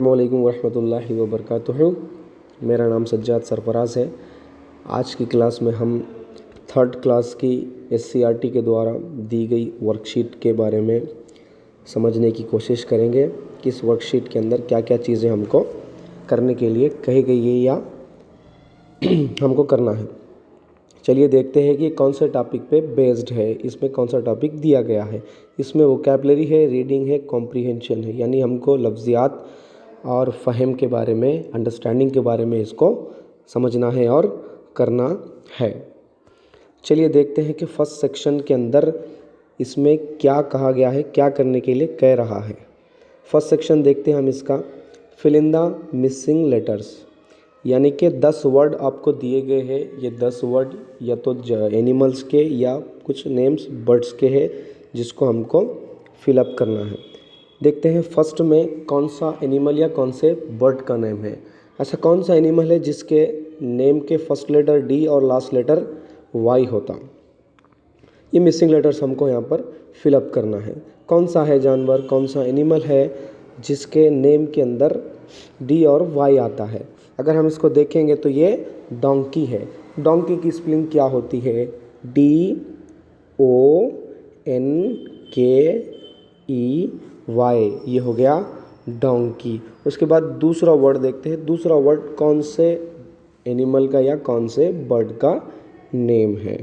अस्सलामुअलैकुम वरहमतुल्लाहि वबरकातुहू। मेरा नाम सज्जाद सरफराज है। आज की क्लास में हम थर्ड क्लास की SCRT के द्वारा दी गई वर्कशीट के बारे में समझने की कोशिश करेंगे कि इस वर्कशीट के अंदर क्या क्या चीज़ें हमको करने के लिए कही गई है या हमको करना है। चलिए देखते हैं कि कौन से टॉपिक पे बेस्ड है, इसमें कौन सा टॉपिक दिया गया है। इसमें वोकैबुलरी है, रीडिंग है, कॉम्प्रीहेंशन है, यानी हमको लफ्ज़ियात और फ़हम के बारे में, अंडरस्टैंडिंग के बारे में इसको समझना है और करना है। चलिए देखते हैं कि फर्स्ट सेक्शन के अंदर इसमें क्या कहा गया है, क्या करने के लिए कह रहा है। फर्स्ट सेक्शन देखते हैं हम इसका। Fill in the missing letters, यानी कि 10 वर्ड आपको दिए गए हैं। ये 10 वर्ड या तो एनिमल्स के या कुछ नेम्स बर्ड्स के हैं जिसको हमको फिलअप करना है। देखते हैं फर्स्ट में कौन सा एनिमल या कौन से बर्ड का नेम है। ऐसा कौन सा एनिमल है जिसके नेम के फर्स्ट लेटर D और लास्ट लेटर Y होता। ये मिसिंग लेटर्स हमको यहाँ पर फिलअप करना है। कौन सा है जानवर, कौन सा एनिमल है जिसके नेम के अंदर D और Y आता है। अगर हम इसको देखेंगे तो ये डोंकी है। डोंकी की स्पेलिंग क्या होती है? DONKEY। ये हो गया डोंकी। उसके बाद दूसरा वर्ड देखते हैं। दूसरा वर्ड कौन से एनिमल का या कौन से बर्ड का नेम है?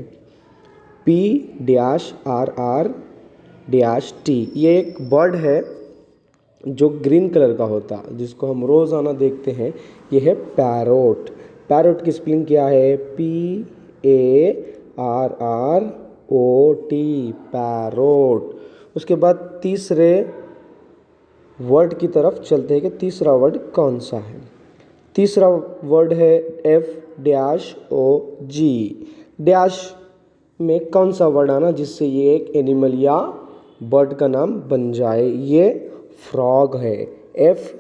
P-RR-T। ये एक बर्ड है जो ग्रीन कलर का होता, जिसको हम रोज़ाना देखते हैं। ये है पैरोट। पैरोट की स्पेलिंग क्या है? PARROT, parrot. उसके बाद तीसरे वर्ड की तरफ चलते हैं कि तीसरा वर्ड कौन सा है। तीसरा वर्ड है FOG। डैश में कौन सा वर्ड आना जिससे ये एक एनिमल या बर्ड का नाम बन जाए? ये फ्रॉग है। FROG,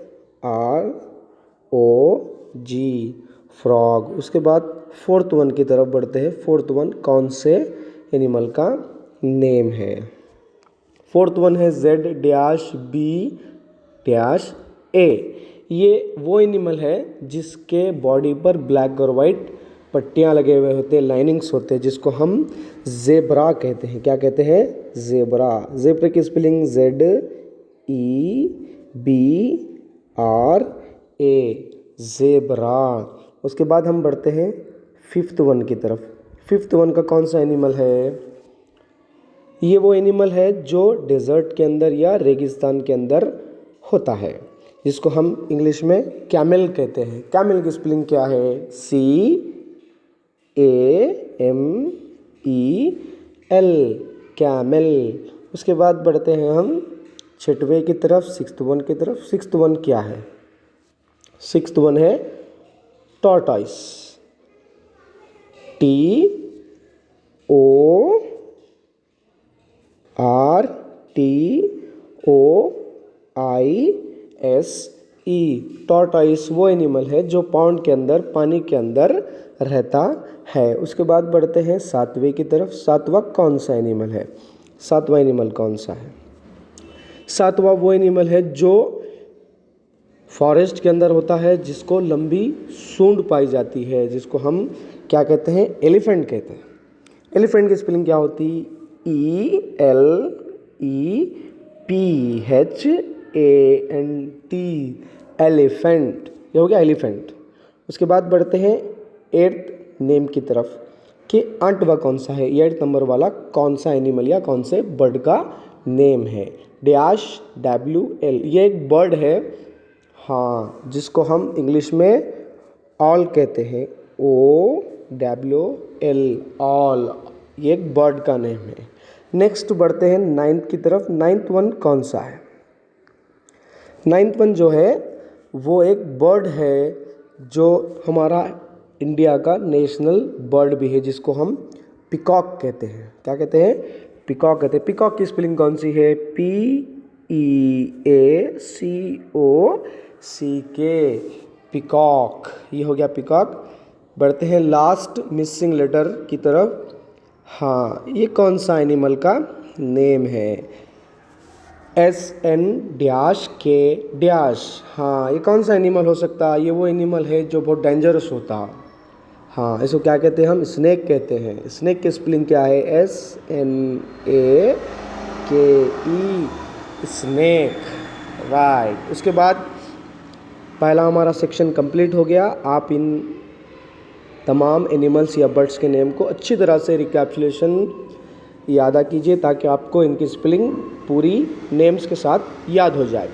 frog. उसके बाद फोर्थ वन की तरफ बढ़ते हैं। फोर्थ वन कौन से एनिमल का नेम है? फोर्थ वन है Z-B-A। ये वो एनिमल है जिसके बॉडी पर ब्लैक और वाइट पट्टियाँ लगे हुए होते हैं, लाइनिंग्स होते हैं, जिसको हम ज़ेब्रा कहते हैं। क्या कहते हैं? ज़ेब्रा। ज़ेब्रा की स्पेलिंग ZEBRA, ज़ेब्रा। उसके बाद हम बढ़ते हैं फिफ्थ वन की तरफ। फिफ्थ वन का कौन सा एनिमल है? ये वो एनिमल है जो डेजर्ट के अंदर या रेगिस्तान के अंदर होता है, जिसको हम इंग्लिश में कैमल कहते हैं। कैमल की स्पेलिंग क्या है? CAMEL, camel. उसके बाद बढ़ते हैं हम छठवें की तरफ, सिक्स्थ वन की तरफ। सिक्स्थ वन क्या है? सिक्स्थ वन है टॉर्टॉइस। TORTOISE, टॉर्टॉइस वो एनिमल है जो पाउंड के अंदर, पानी के अंदर रहता है। उसके बाद बढ़ते हैं सातवें की तरफ। सातवां कौन सा एनिमल है? सातवां एनिमल कौन सा है? सातवां वो एनिमल है जो फॉरेस्ट के अंदर होता है, जिसको लंबी सूंड पाई जाती है, जिसको हम क्या कहते हैं? एलिफेंट कहते हैं। एलिफेंट की स्पेलिंग क्या होती? ELEPHANT, elephant. ये हो गया एलिफेंट। उसके बाद बढ़ते हैं एट्थ नेम की तरफ कि आठवां कौन सा है? एट्थ नंबर वाला कौन सा एनिमल या कौन से बर्ड का नेम है? WL। ये एक बर्ड है, हाँ, जिसको हम इंग्लिश में ऑल कहते हैं। OWL, all. ये एक बर्ड का नेम है। नेक्स्ट बढ़ते हैं नाइन्थ की तरफ। नाइन्थ वन कौन सा है? नाइन्थ वन जो है वो एक बर्ड है जो हमारा इंडिया का नेशनल बर्ड भी है, जिसको हम पिकॉक कहते हैं। क्या कहते हैं? पिकॉक कहते हैं। पिकॉक की स्पेलिंग कौन सी है? PEACOCK, peacock. ये हो गया पिकॉक। बढ़ते हैं लास्ट मिसिंग लेटर की तरफ। हाँ, ये कौन सा एनिमल का नेम है? SN-K-। हाँ, ये कौन सा एनिमल हो सकता है? ये वो एनिमल है जो बहुत डेंजरस होता है। हाँ, इसको क्या कहते हैं? हम स्नेक कहते हैं। स्नेक की स्पेलिंग क्या है? SNAKE, snake. राइट। उसके बाद पहला हमारा सेक्शन कंप्लीट हो गया। आप इन तमाम एनिमल्स या बर्ड्स के नेम को अच्छी तरह से रिकैप्सुलेशन याद कीजिए ताकि आपको इनकी स्पेलिंग पूरी नेम्स के साथ याद हो जाए।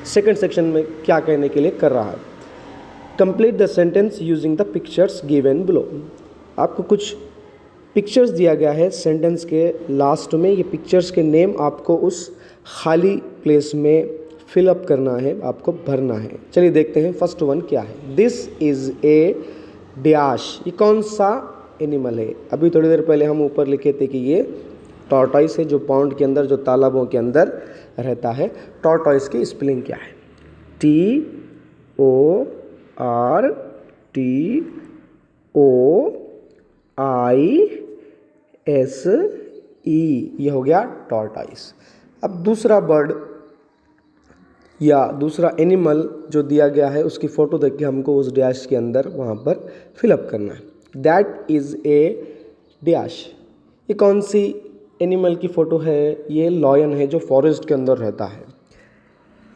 सेकंड सेक्शन में क्या कहने के लिए कर रहा है? Complete the sentence using the pictures given below. आपको कुछ पिक्चर्स दिया गया है सेंटेंस के लास्ट में। ये पिक्चर्स के नेम आपको उस खाली प्लेस में फिलअप करना है, आपको भरना है। चलिए देखते हैं फर्स्ट वन क्या है। This is a dash. ये कौन सा एनिमल है? अभी थोड़ी देर पहले हम ऊपर लिखे थे कि ये टॉर्टॉइस है, जो पॉन्ड के अंदर, जो तालाबों के अंदर रहता है। टॉर्टॉइस की स्पेलिंग क्या है? TORTOISE। ये हो गया टॉर्टॉइस। अब दूसरा बर्ड या दूसरा एनिमल जो दिया गया है उसकी फ़ोटो देख के हमको उस डैश के अंदर वहाँ पर फिलअप करना है। That is a dash. ये कौन सी एनिमल की फ़ोटो है? ये लॉयन है जो फॉरेस्ट के अंदर रहता है।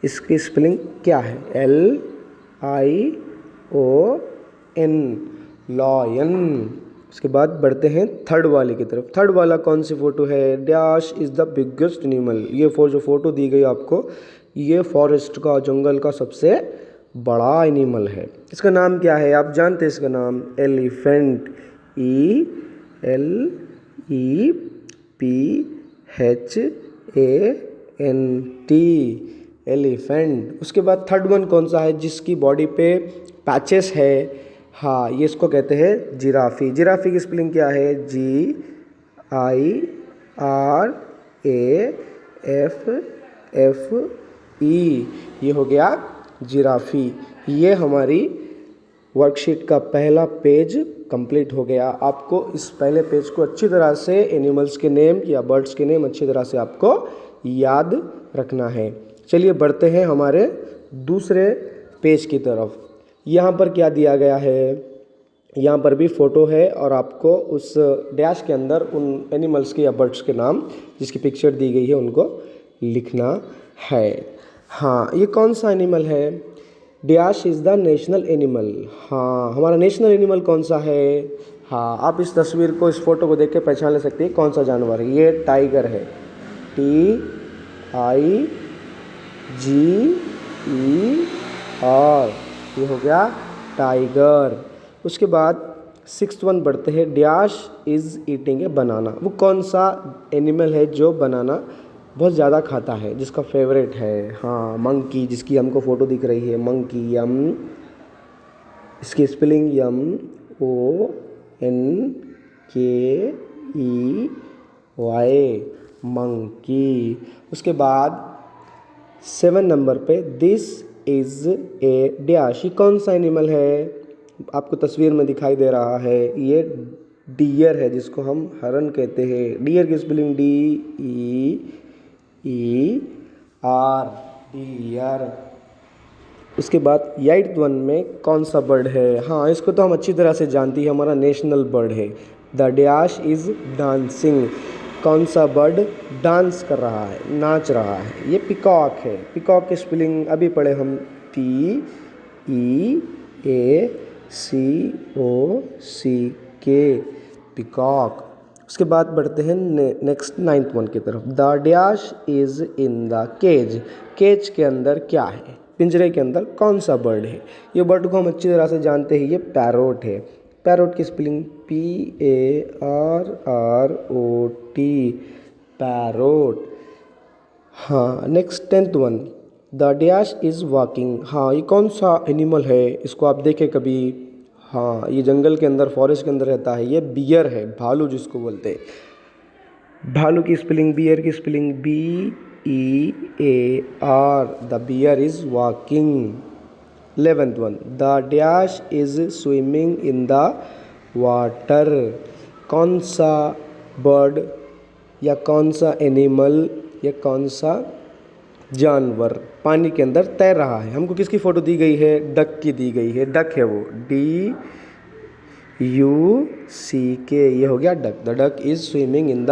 इसकी स्पेलिंग क्या है? LION, lion. उसके बाद बढ़ते हैं थर्ड वाले की तरफ। थर्ड वाला कौन सी फ़ोटो है? Dash is the biggest animal. ये जो फ़ोटो दी गई आपको, ये फॉरेस्ट का, जंगल का सबसे बड़ा एनिमल है। इसका नाम क्या है? आप जानते हैं इसका नाम? एलिफेंट। ELEPHANT, elephant. उसके बाद थर्ड वन कौन सा है जिसकी बॉडी पे पैचेस है? हाँ, ये इसको कहते हैं जिराफी। जिराफी की स्पेलिंग क्या है? GIRAFFE। ये हो गया जिराफी। ये हमारी वर्कशीट का पहला पेज कंप्लीट हो गया। आपको इस पहले पेज को अच्छी तरह से एनिमल्स के नेम या बर्ड्स के नेम अच्छी तरह से आपको याद रखना है। चलिए बढ़ते हैं हमारे दूसरे पेज की तरफ। यहाँ पर क्या दिया गया है? यहाँ पर भी फ़ोटो है और आपको उस डैश के अंदर उन एनिमल्स के या बर्ड्स के नाम जिसकी पिक्चर दी गई है उनको लिखना है। हाँ, ये कौन सा एनिमल है? Dash is the national animal. हाँ, हमारा नेशनल एनिमल कौन सा है? हाँ, आप इस तस्वीर को, इस फ़ोटो को देख के पहचान ले सकते हैं कौन सा जानवर है। ये टाइगर है। TIGER। ये हो गया टाइगर। उसके बाद सिक्स्थ वन बढ़ते हैं। डैश इज़ ईटिंग ए बनाना। वो कौन सा एनिमल है जो बनाना बहुत ज़्यादा खाता है, जिसका फेवरेट है? हाँ, मंकी, जिसकी हमको फ़ोटो दिख रही है। मंकी, इसकी स्पेलिंग MONKEY, मंकी। उसके बाद 7 नंबर पे दिस इज़ ए डैश। ये कौन सा एनिमल है? आपको तस्वीर में दिखाई दे रहा है। ये डियर है, जिसको हम हरन कहते हैं। डियर की स्पेलिंग DEER, डियर। उसके बाद 8th वन में कौन सा बर्ड है? हाँ, इसको तो हम अच्छी तरह से जानती हैं, हमारा नेशनल बर्ड है। The dash is dancing. कौन सा बर्ड डांस कर रहा है, नाच रहा है? ये पिकॉक है। पिकॉक की स्पेलिंग अभी पढ़े हम, PEACOCK, पिकॉक। उसके बाद बढ़ते हैं नेक्स्ट 9th वन की तरफ। The dash is in the cage. Cage के अंदर क्या है? पिंजरे के अंदर कौन सा बर्ड है? ये बर्ड को हम अच्छी तरह से जानते हैं, ये पैरोट है। पैरोट की स्पेलिंग PARROT, पैरोट। हाँ, next 10th one. The dash is walking. हाँ, ये कौन सा एनिमल है? इसको आप देखें कभी? हाँ, ये जंगल के अंदर, फॉरेस्ट के अंदर रहता है। ये बियर है, भालू जिसको बोलते हैं। भालू की स्पेलिंग, बियर की spelling BEAR, the bear is walking. 11th one. The dash is swimming in the water. कौन सा बर्ड या कौन सा एनिमल या कौन सा जानवर पानी के अंदर तैर रहा है। हमको किसकी फ़ोटो दी गई है? डक की दी गई है। डक है वो, DUCK, ये हो गया duck. The duck is swimming in the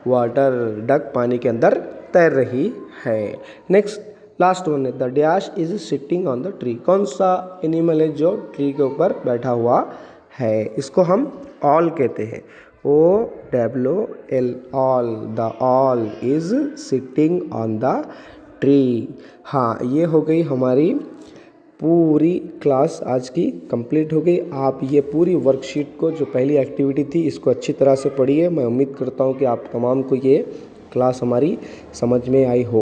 water. Duck पानी के अंदर तैर रही है। नेक्स्ट लास्ट वन है, the dash is sitting on the tree. कौन सा एनिमल है जो ट्री के ऊपर बैठा हुआ है? इसको हम ऑल कहते हैं, OWL, all. The all is sitting on the tree. हाँ, ये हो गई हमारी पूरी क्लास आज की कंप्लीट हो गई। आप ये पूरी वर्कशीट को, जो पहली एक्टिविटी थी, इसको अच्छी तरह से पढ़िए। मैं उम्मीद करता हूँ कि आप तमाम को ये क्लास हमारी समझ में आई हो।